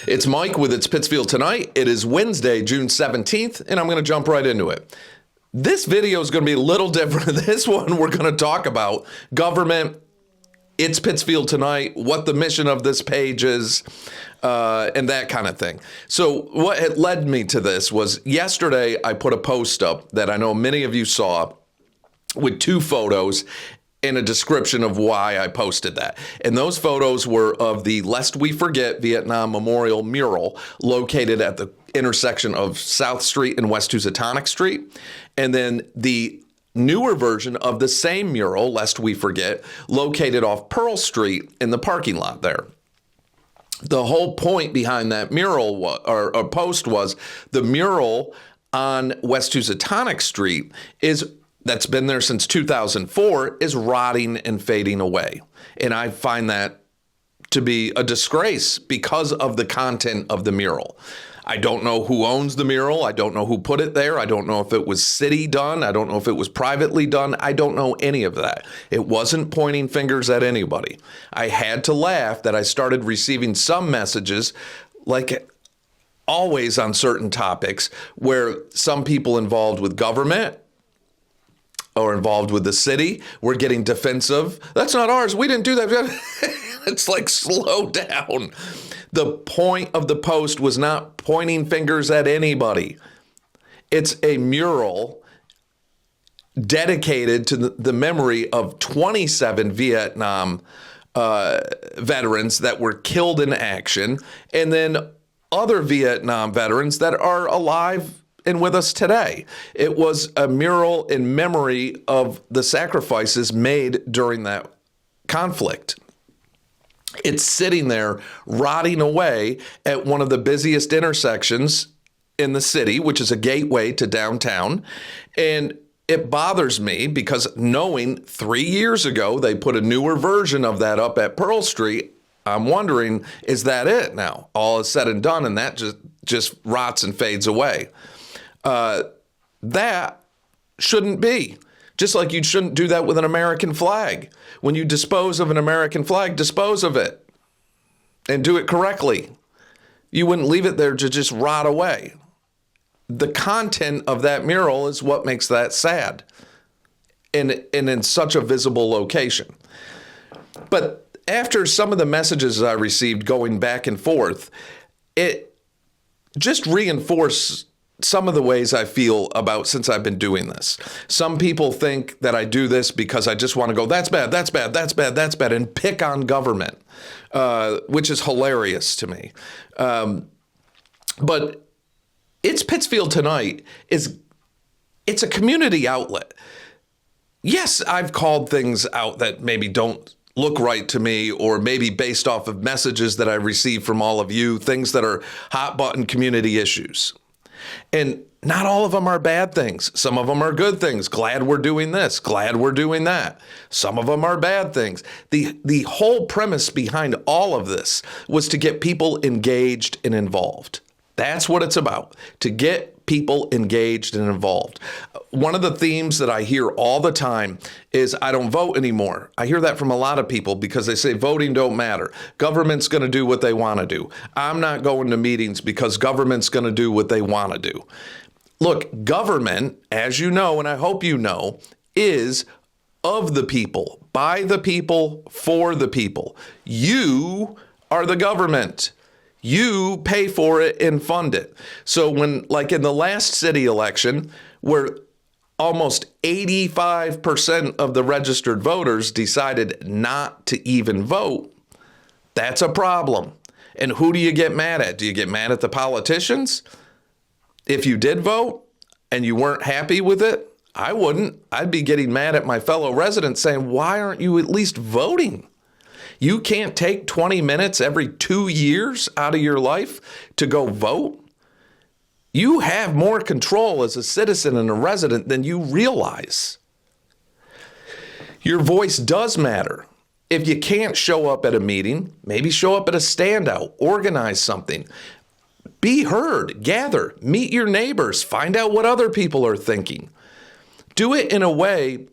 It's Mike with It's Pittsfield Tonight. It is Wednesday, June 17th, and I'm going to jump right into it. This video is going to be a little different. This one, we're going to talk about government, It's Pittsfield Tonight, what the mission of this page is, and that kind of thing. So what had led me to this was yesterday I put a post up that I know many of you saw with two photos and a description of why I posted that. And those photos were of the Lest We Forget Vietnam Memorial mural located at the intersection of South Street and West Housatonic Street. And then the newer version of the same mural, Lest We Forget, located off Pearl Street in the parking lot there. The whole point behind that mural or post was the mural on West Housatonic Street that's been there since 2004 is rotting and fading away. And I find that to be a disgrace because of the content of the mural. I don't know who owns the mural. I don't know who put it there. I don't know if it was city done. I don't know if it was privately done. I don't know any of that. It wasn't pointing fingers at anybody. I had to laugh that I started receiving some messages, like always on certain topics, where some people involved with government or involved with the city were getting defensive. That's not ours. We didn't do that. It's like, slow down. The point of the post was not pointing fingers at anybody. It's a mural dedicated to the memory of 27 Vietnam veterans that were killed in action, and then other Vietnam veterans that are alive and with us today. It was a mural in memory of the sacrifices made during that conflict. It's sitting there rotting away at one of the busiest intersections in the city, which is a gateway to downtown. And it bothers me because knowing 3 years ago they put a newer version of that up at Pearl Street, I'm wondering, is that it now? All is said and done, and that just rots and fades away. That shouldn't be. Just like you shouldn't do that with an American flag. When you dispose of an American flag, dispose of it and do it correctly. You wouldn't leave it there to just rot away. The content of that mural is what makes that sad and in such a visible location. But after some of the messages I received going back and forth, it just reinforced some of the ways I feel about since I've been doing this. Some people think that I do this because I just want to go, that's bad, that's bad, that's bad, that's bad, and pick on government, which is hilarious to me. But It's Pittsfield Tonight it's a community outlet. Yes, I've called things out that maybe don't look right to me, or maybe based off of messages that I receive from all of you, things that are hot button community issues. And not all of them are bad things. Some of them are good things. Glad we're doing this. Glad we're doing that. Some of them are bad things. The whole premise behind all of this was to get people engaged and involved. That's what it's about, to get people engaged and involved. One of the themes that I hear all the time is I don't vote anymore. I hear that from a lot of people because they say voting don't matter. Government's going to do what they want to do. I'm not going to meetings because government's going to do what they want to do. Look, government, as you know, and I hope you know, is of the people, by the people, for the people. You are the government. You pay for it and fund it. So when, like in the last city election, where almost 85% of the registered voters decided not to even vote, that's a problem. And who do you get mad at? Do you get mad at the politicians? If you did vote and you weren't happy with it, I wouldn't. I'd be getting mad at my fellow residents saying, why aren't you at least voting? You can't take 20 minutes every 2 years out of your life to go vote. You have more control as a citizen and a resident than you realize. Your voice does matter. If you can't show up at a meeting, maybe show up at a standout, organize something. Be heard, gather, meet your neighbors, find out what other people are thinking. Do it in a way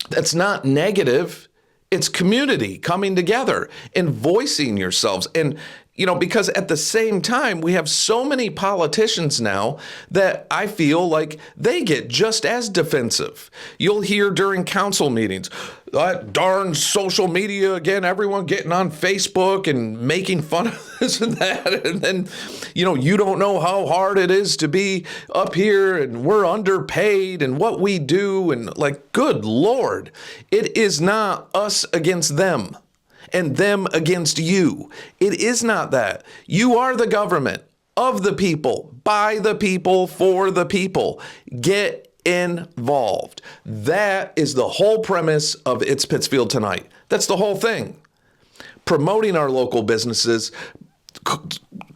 that's not negative. It's community coming together and voicing yourselves. And Because at the same time, we have so many politicians now that I feel like they get just as defensive. You'll hear during council meetings, that darn social media again, everyone getting on Facebook and making fun of this and that. And then, you don't know how hard it is to be up here and we're underpaid and what we do. And like, good Lord, it is not us against them and them against you. It is not that. You are the government of the people, by the people, for the people. Get involved. That is the whole premise of It's Pittsfield Tonight. That's the whole thing. Promoting our local businesses,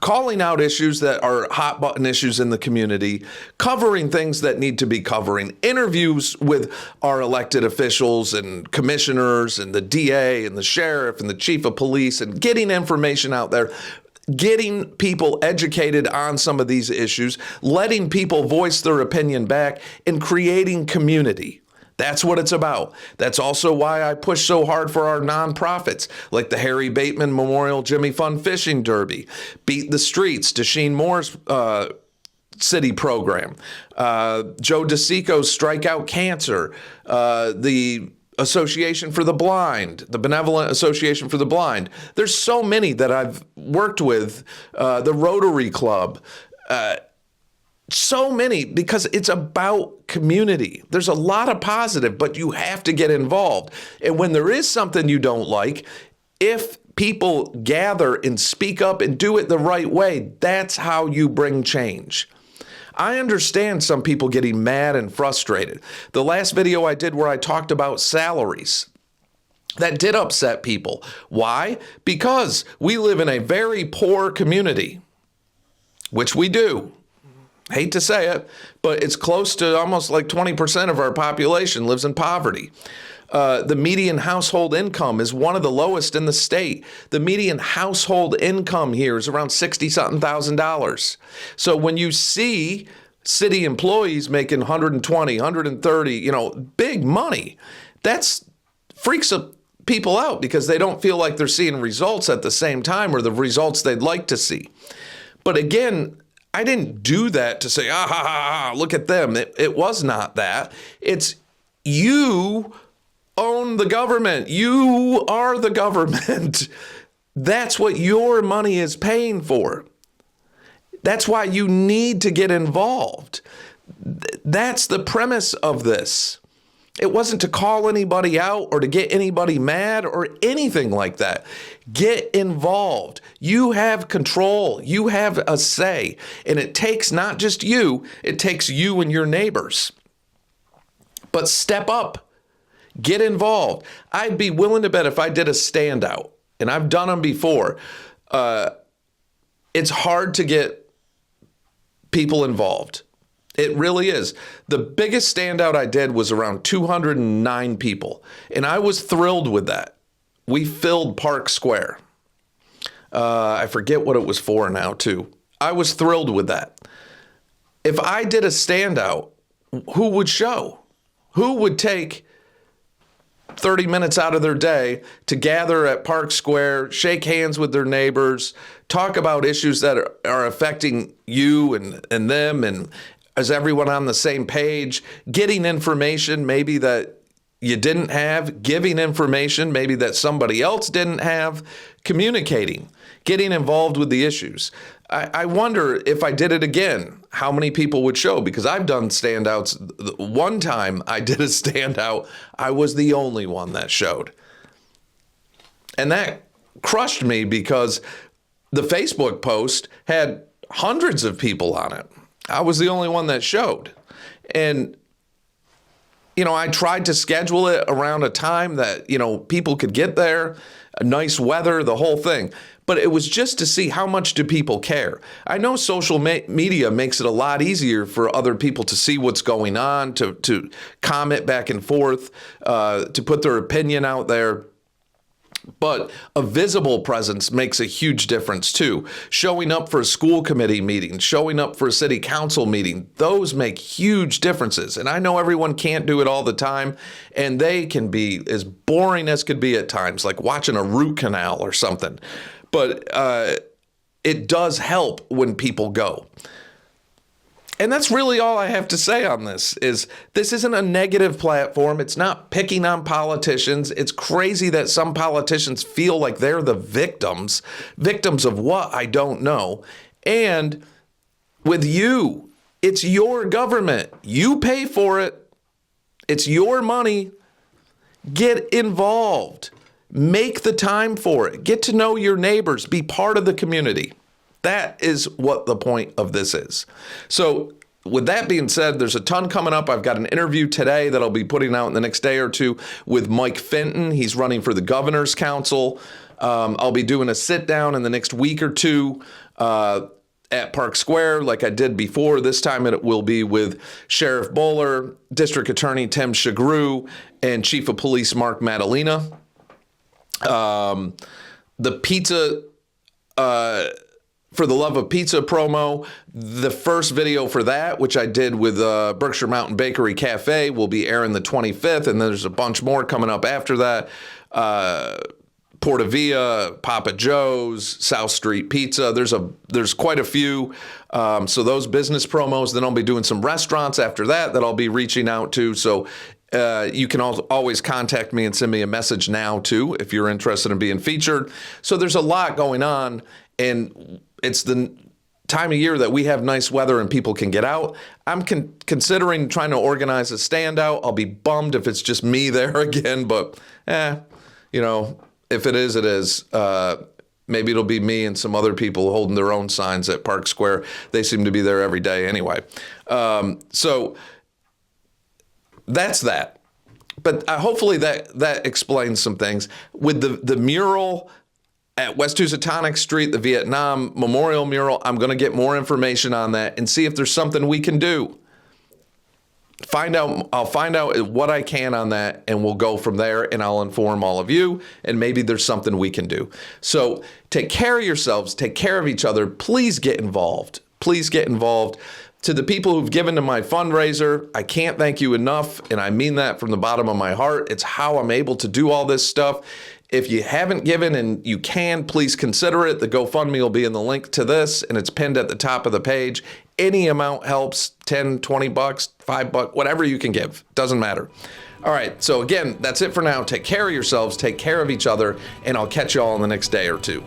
calling out issues that are hot button issues in the community, covering things that need to be covering, interviews with our elected officials and commissioners and the DA and the sheriff and the chief of police, and getting information out there, getting people educated on some of these issues, letting people voice their opinion back, and creating community. That's what it's about. That's also why I push so hard for our nonprofits, like the Harry Bateman Memorial Jimmy Fun Fishing Derby, Beat the Streets, Desheen Moore's city program, Joe DeSico's Strike Out Cancer, the Association for the Blind, the Benevolent Association for the Blind. There's so many that I've worked with, the Rotary Club, so many, because it's about community. There's a lot of positive, but you have to get involved. And when there is something you don't like, if people gather and speak up and do it the right way, that's how you bring change. I understand some people getting mad and frustrated. The last video I did where I talked about salaries, that did upset people. Why? Because we live in a very poor community, which we do. Hate to say it, but it's close to almost like 20% of our population lives in poverty. The median household income is one of the lowest in the state. The median household income here is around $60-something thousand. So when you see city employees making 120, 130, big money, that's freaks people out because they don't feel like they're seeing results at the same time, or the results they'd like to see. But again, I didn't do that to say, look at them. It was not that. It's you own the government. You are the government. That's what your money is paying for. That's why you need to get involved. That's the premise of this. It wasn't to call anybody out or to get anybody mad or anything like that. Get involved. You have control. You have a say. And it takes not just you, it takes you and your neighbors. But step up. Get involved. I'd be willing to bet if I did a standout, and I've done them before, it's hard to get people involved. It really is. The biggest standout I did was around 209 people, and I was thrilled with that. We filled Park Square. I forget what it was for now, too. I was thrilled with that. If I did a standout, who would show? Who would take 30 minutes out of their day to gather at Park Square, shake hands with their neighbors, talk about issues that are affecting you and them, and is everyone on the same page, getting information maybe that you didn't have, giving information maybe that somebody else didn't have, communicating, getting involved with the issues. I wonder if I did it again, how many people would show, because I've done standouts. One time I did a standout, I was the only one that showed. And that crushed me because the Facebook post had hundreds of people on it. I was the only one that showed. And, I tried to schedule it around a time that, people could get there, nice weather, the whole thing. But it was just to see how much do people care. I know social media makes it a lot easier for other people to see what's going on, to comment back and forth, to put their opinion out there. But a visible presence makes a huge difference too. Showing up for a school committee meeting, showing up for a city council meeting, those make huge differences. And I know everyone can't do it all the time, and they can be as boring as could be at times, like watching a root canal or something. But it does help when people go. And that's really all I have to say on this. This isn't a negative platform. It's not picking on politicians. It's crazy that some politicians feel like they're the victims. Victims of what? I don't know. And with you, it's your government. You pay for it. It's your money. Get involved. Make the time for it. Get to know your neighbors. Be part of the community. That is what the point of this is. So with that being said, there's a ton coming up. I've got an interview today that I'll be putting out in the next day or two with Mike Fenton. He's running for the Governor's Council. I'll be doing a sit down in the next week or two at Park Square like I did before. This time it will be with Sheriff Bowler, District Attorney Tim Shagru, and Chief of Police Mark Madalena. The pizza... For the Love of Pizza promo, the first video for that, which I did with Berkshire Mountain Bakery Cafe, will be airing the 25th, and there's a bunch more coming up after that. Portavia, Papa Joe's, South Street Pizza. There's quite a few. So those business promos. Then I'll be doing some restaurants after that I'll be reaching out to. So you can always contact me and send me a message now too if you're interested in being featured. So there's a lot going on, and it's the time of year that we have nice weather and people can get out. I'm considering trying to organize a standout. I'll be bummed if it's just me there again, but if it is, it is. Maybe it'll be me and some other people holding their own signs at Park Square. They seem to be there every day anyway. So that's that. But hopefully that explains some things. With the mural at West Housatonic Street, the Vietnam Memorial mural, I'm going to get more information on that and see if there's something we can do. I'll find out what I can on that, and we'll go from there, and I'll inform all of you, and maybe there's something we can do. So take care of yourselves, take care of each other. Please get involved. Please get involved. To the people who've given to my fundraiser, I can't thank you enough, and I mean that from the bottom of my heart. It's how I'm able to do all this stuff. If you haven't given and you can, please consider it. The GoFundMe will be in the link to this, and it's pinned at the top of the page. Any amount helps, 10, 20 bucks, $5, whatever you can give. Doesn't matter. All right, so again, that's it for now. Take care of yourselves, take care of each other, and I'll catch you all in the next day or two.